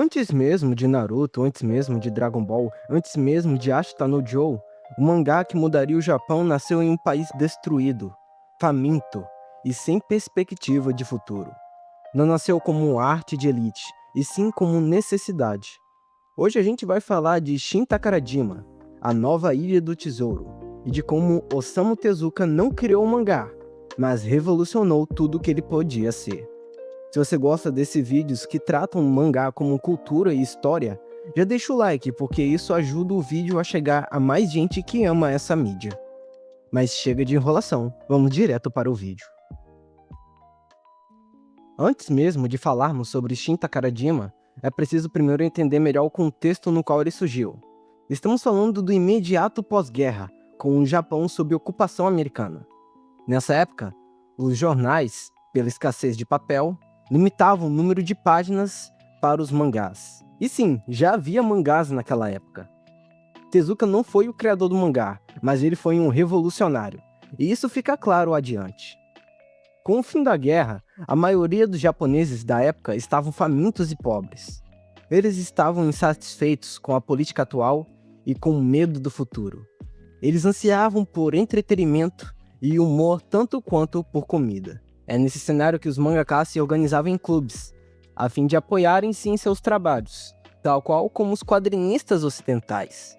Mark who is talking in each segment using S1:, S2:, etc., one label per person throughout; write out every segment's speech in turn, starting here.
S1: Antes mesmo de Naruto, antes mesmo de Dragon Ball, antes mesmo de Ashita no Joe, o mangá que mudaria o Japão nasceu em um país destruído, faminto e sem perspectiva de futuro. Não nasceu como arte de elite, e sim como necessidade. Hoje a gente vai falar de Shin Takarajima, a nova Ilha do Tesouro, e de como Osamu Tezuka não criou o mangá, mas revolucionou tudo o que ele podia ser. Se você gosta desses vídeos que tratam o mangá como cultura e história, já deixa o like, porque isso ajuda o vídeo a chegar a mais gente que ama essa mídia. Mas chega de enrolação, vamos direto para o vídeo. Antes mesmo de falarmos sobre Shin Takarajima, é preciso primeiro entender melhor o contexto no qual ele surgiu. Estamos falando do imediato pós-guerra, com o Japão sob ocupação americana. Nessa época, os jornais, pela escassez de papel, limitavam o número de páginas para os mangás. E sim, já havia mangás naquela época. Tezuka não foi o criador do mangá, mas ele foi um revolucionário, e isso fica claro adiante. Com o fim da guerra, a maioria dos japoneses da época estavam famintos e pobres. Eles estavam insatisfeitos com a política atual e com medo do futuro. Eles ansiavam por entretenimento e humor tanto quanto por comida. É nesse cenário que os mangakás se organizavam em clubes, a fim de apoiarem-se em seus trabalhos, tal qual como os quadrinistas ocidentais.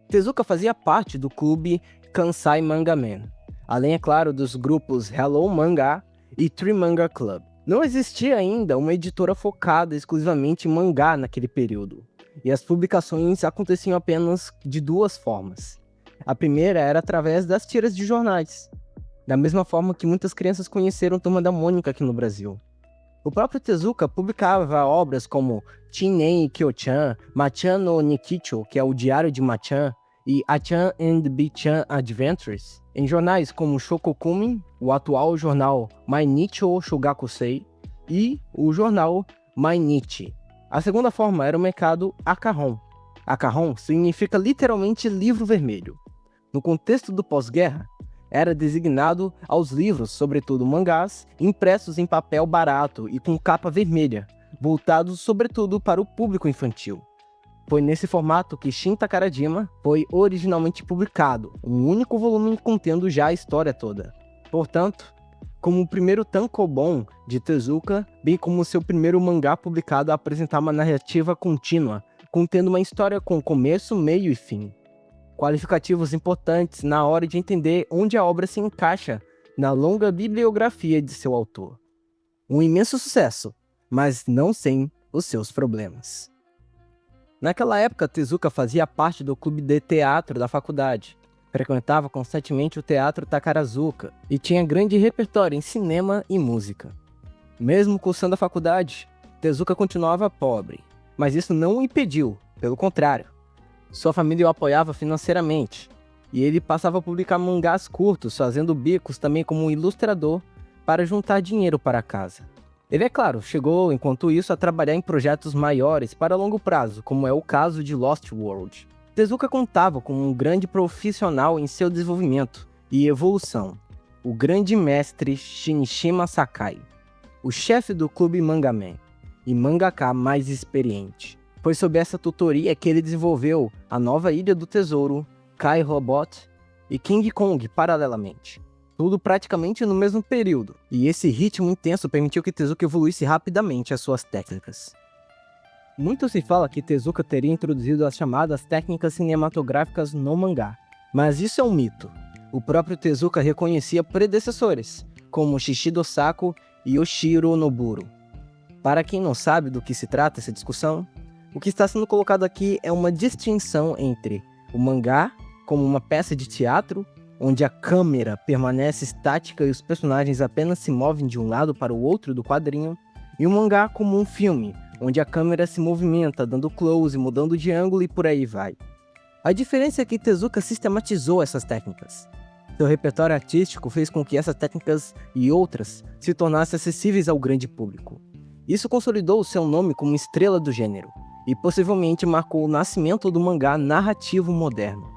S1: Tezuka fazia parte do clube Kansai Manga Man, além, é claro, dos grupos Hello Manga e Tree Manga Club. Não existia ainda uma editora focada exclusivamente em mangá naquele período, e as publicações aconteciam apenas de duas formas. A primeira era através das tiras de jornais, da mesma forma que muitas crianças conheceram Turma da Mônica aqui no Brasil. O próprio Tezuka publicava obras como Chinnen Kyo-chan, Machan no Nikicho, que é o Diário de Machan, e Achan and Bichan Adventures, em jornais como Shokokumin, o atual jornal Mainichou Shugakusei, e o jornal Mainichi. A segunda forma era o mercado Akahon. Akahon significa literalmente livro vermelho. No contexto do pós-guerra, era designado aos livros, sobretudo mangás, impressos em papel barato e com capa vermelha, voltados sobretudo para o público infantil. Foi nesse formato que Shin Takarajima foi originalmente publicado, um único volume contendo já a história toda. Portanto, como o primeiro tankobon de Tezuka, bem como seu primeiro mangá publicado a apresentar uma narrativa contínua, contendo uma história com começo, meio e fim. Qualificativos importantes na hora de entender onde a obra se encaixa na longa bibliografia de seu autor. Um imenso sucesso, mas não sem os seus problemas. Naquela época, Tezuka fazia parte do clube de teatro da faculdade, frequentava constantemente o Teatro Takarazuka e tinha grande repertório em cinema e música. Mesmo cursando a faculdade, Tezuka continuava pobre, mas isso não o impediu, pelo contrário. Sua família o apoiava financeiramente, e ele passava a publicar mangás curtos, fazendo bicos também como ilustrador para juntar dinheiro para casa. Ele, é claro, chegou, enquanto isso, a trabalhar em projetos maiores para longo prazo, como é o caso de Lost World. Tezuka contava com um grande profissional em seu desenvolvimento e evolução, o grande mestre Shinichima Sakai, o chefe do clube Mangaman e mangaka mais experiente. Foi sob essa tutoria que ele desenvolveu a nova Ilha do Tesouro, Kai Robot e King Kong paralelamente. Tudo praticamente no mesmo período, e esse ritmo intenso permitiu que Tezuka evoluísse rapidamente as suas técnicas. Muito se fala que Tezuka teria introduzido as chamadas técnicas cinematográficas no mangá, mas isso é um mito. O próprio Tezuka reconhecia predecessores, como Shishido Sako e Yoshiro Noburo. Para quem não sabe do que se trata essa discussão, o que está sendo colocado aqui é uma distinção entre o mangá, como uma peça de teatro, onde a câmera permanece estática e os personagens apenas se movem de um lado para o outro do quadrinho, e o mangá como um filme, onde a câmera se movimenta, dando close, mudando de ângulo e por aí vai. A diferença é que Tezuka sistematizou essas técnicas. Seu repertório artístico fez com que essas técnicas e outras se tornassem acessíveis ao grande público. Isso consolidou o seu nome como estrela do gênero, e possivelmente marcou o nascimento do mangá narrativo moderno.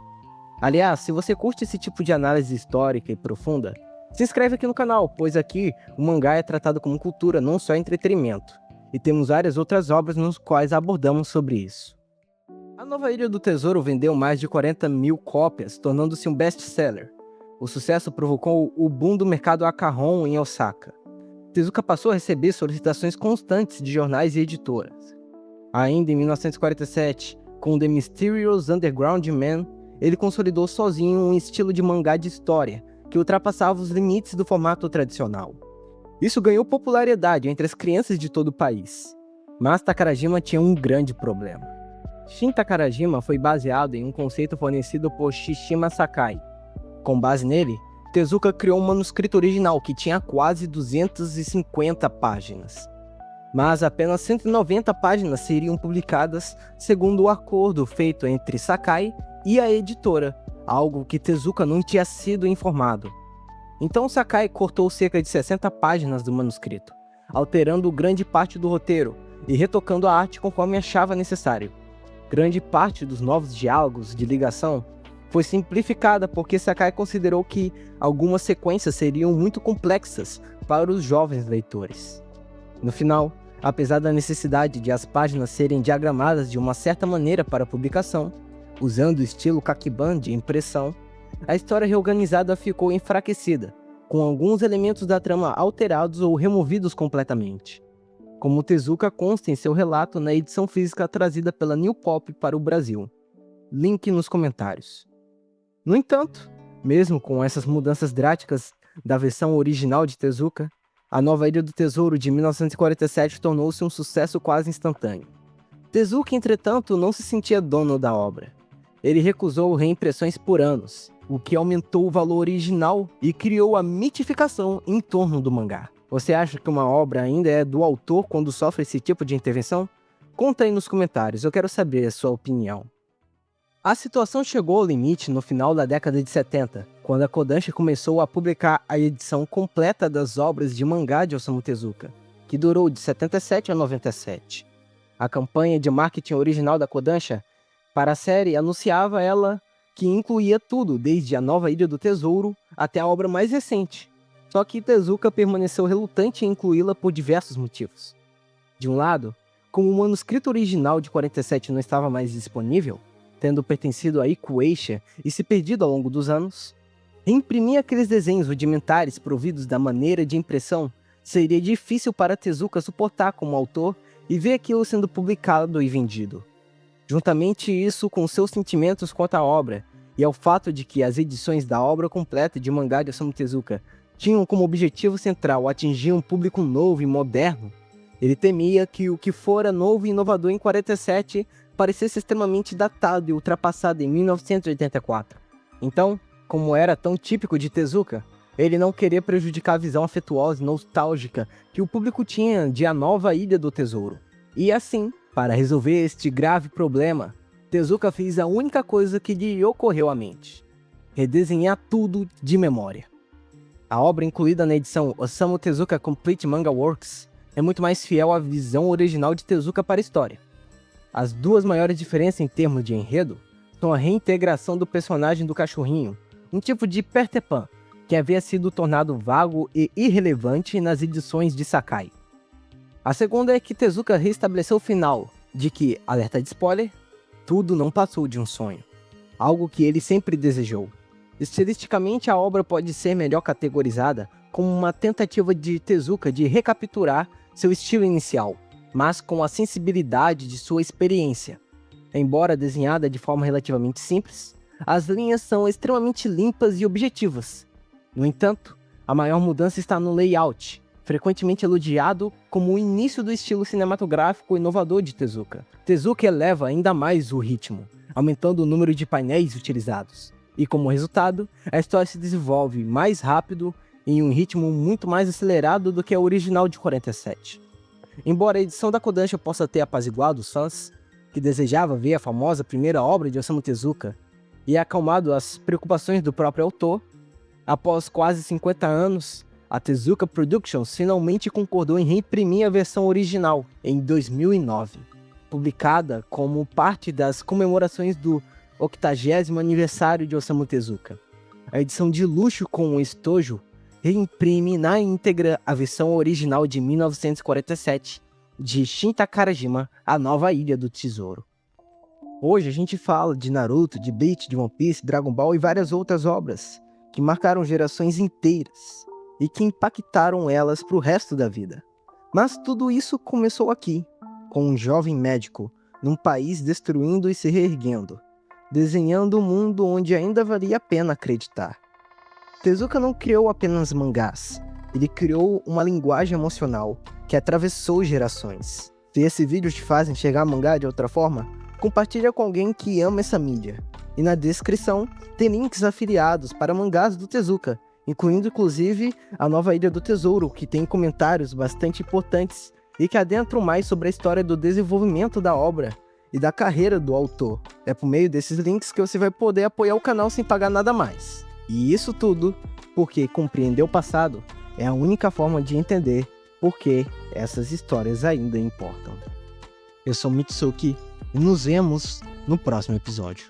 S1: Aliás, se você curte esse tipo de análise histórica e profunda, se inscreve aqui no canal, pois aqui o mangá é tratado como cultura, não só entretenimento. e temos várias outras obras nos quais abordamos sobre isso. A Nova Ilha do Tesouro vendeu mais de 40 mil cópias, tornando-se um best-seller. O sucesso provocou o boom do mercado Akahon em Osaka. Tezuka passou a receber solicitações constantes de jornais e editoras. Ainda em 1947, com The Mysterious Underground Man, ele consolidou sozinho um estilo de mangá de história que ultrapassava os limites do formato tradicional. Isso ganhou popularidade entre as crianças de todo o país. Mas Takarajima tinha um grande problema. Shin Takarajima foi baseado em um conceito fornecido por Shishima Sakai. Com base nele, Tezuka criou um manuscrito original que tinha quase 250 páginas. Mas apenas 190 páginas seriam publicadas segundo o acordo feito entre Sakai e a editora, algo que Tezuka não tinha sido informado. Então Sakai cortou cerca de 60 páginas do manuscrito, alterando grande parte do roteiro e retocando a arte conforme achava necessário. Grande parte dos novos diálogos de ligação foi simplificada porque Sakai considerou que algumas sequências seriam muito complexas para os jovens leitores. No final, apesar da necessidade de as páginas serem diagramadas de uma certa maneira para publicação, usando o estilo Kakiban de impressão, a história reorganizada ficou enfraquecida, com alguns elementos da trama alterados ou removidos completamente, como Tezuka consta em seu relato na edição física trazida pela New Pop para o Brasil. Link nos comentários. No entanto, mesmo com essas mudanças drásticas da versão original de Tezuka, a Nova Ilha do Tesouro de 1947 tornou-se um sucesso quase instantâneo. Tezuka, entretanto, não se sentia dono da obra. Ele recusou reimpressões por anos, o que aumentou o valor original e criou a mitificação em torno do mangá. Você acha que uma obra ainda é do autor quando sofre esse tipo de intervenção? Conta aí nos comentários, eu quero saber a sua opinião. A situação chegou ao limite no final da década de 70, quando a Kodansha começou a publicar a edição completa das obras de mangá de Osamu Tezuka, que durou de 77 a 97. A campanha de marketing original da Kodansha para a série anunciava ela que incluía tudo, desde a Nova Ilha do Tesouro até a obra mais recente. Só que Tezuka permaneceu relutante em incluí-la por diversos motivos. De um lado, como o manuscrito original de 47 não estava mais disponível, tendo pertencido a Ikueisha e se perdido ao longo dos anos, imprimir aqueles desenhos rudimentares providos da maneira de impressão seria difícil para Tezuka suportar como autor e ver aquilo sendo publicado e vendido. Juntamente isso com seus sentimentos quanto à obra, e ao fato de que as edições da obra completa de mangá de Osamu Tezuka tinham como objetivo central atingir um público novo e moderno, ele temia que o que fora novo e inovador em 47 parecesse extremamente datado e ultrapassado em 1984. Então, como era tão típico de Tezuka, ele não queria prejudicar a visão afetuosa e nostálgica que o público tinha de A Nova Ilha do Tesouro. E assim, para resolver este grave problema, Tezuka fez a única coisa que lhe ocorreu à mente: redesenhar tudo de memória. A obra incluída na edição Osamu Tezuka Complete Manga Works é muito mais fiel à visão original de Tezuka para a história. As duas maiores diferenças em termos de enredo são a reintegração do personagem do cachorrinho, um tipo de Peter Pan, que havia sido tornado vago e irrelevante nas edições de Sakai. A segunda é que Tezuka restabeleceu o final, de que, alerta de spoiler, tudo não passou de um sonho, algo que ele sempre desejou. Estilisticamente, a obra pode ser melhor categorizada como uma tentativa de Tezuka de recapturar seu estilo inicial, mas com a sensibilidade de sua experiência. Embora desenhada de forma relativamente simples, as linhas são extremamente limpas e objetivas. No entanto, a maior mudança está no layout, frequentemente elogiado como o início do estilo cinematográfico inovador de Tezuka. Tezuka eleva ainda mais o ritmo, aumentando o número de painéis utilizados. E como resultado, a história se desenvolve mais rápido em um ritmo muito mais acelerado do que a original de 47. Embora a edição da Kodansha possa ter apaziguado os fãs, que desejava ver a famosa primeira obra de Osamu Tezuka, e acalmado as preocupações do próprio autor, após quase 50 anos, a Tezuka Productions finalmente concordou em reimprimir a versão original em 2009, publicada como parte das comemorações do 80º aniversário de Osamu Tezuka. A edição de luxo com o estojo reimprime na íntegra a versão original de 1947 de Shin Takarajima, a nova Ilha do Tesouro. Hoje a gente fala de Naruto, de Bleach, de One Piece, Dragon Ball e várias outras obras que marcaram gerações inteiras e que impactaram elas para o resto da vida. Mas tudo isso começou aqui, com um jovem médico, num país destruindo e se reerguendo, desenhando um mundo onde ainda valia a pena acreditar. Tezuka não criou apenas mangás, ele criou uma linguagem emocional que atravessou gerações. Se esse vídeo te faz enxergar mangá de outra forma, compartilha com alguém que ama essa mídia. E na descrição tem links afiliados para mangás do Tezuka, incluindo inclusive a nova Ilha do Tesouro, que tem comentários bastante importantes e que adentram mais sobre a história do desenvolvimento da obra e da carreira do autor. É por meio desses links que você vai poder apoiar o canal sem pagar nada mais. E isso tudo porque compreender o passado é a única forma de entender por que essas histórias ainda importam. Eu sou Mitsuki e nos vemos no próximo episódio.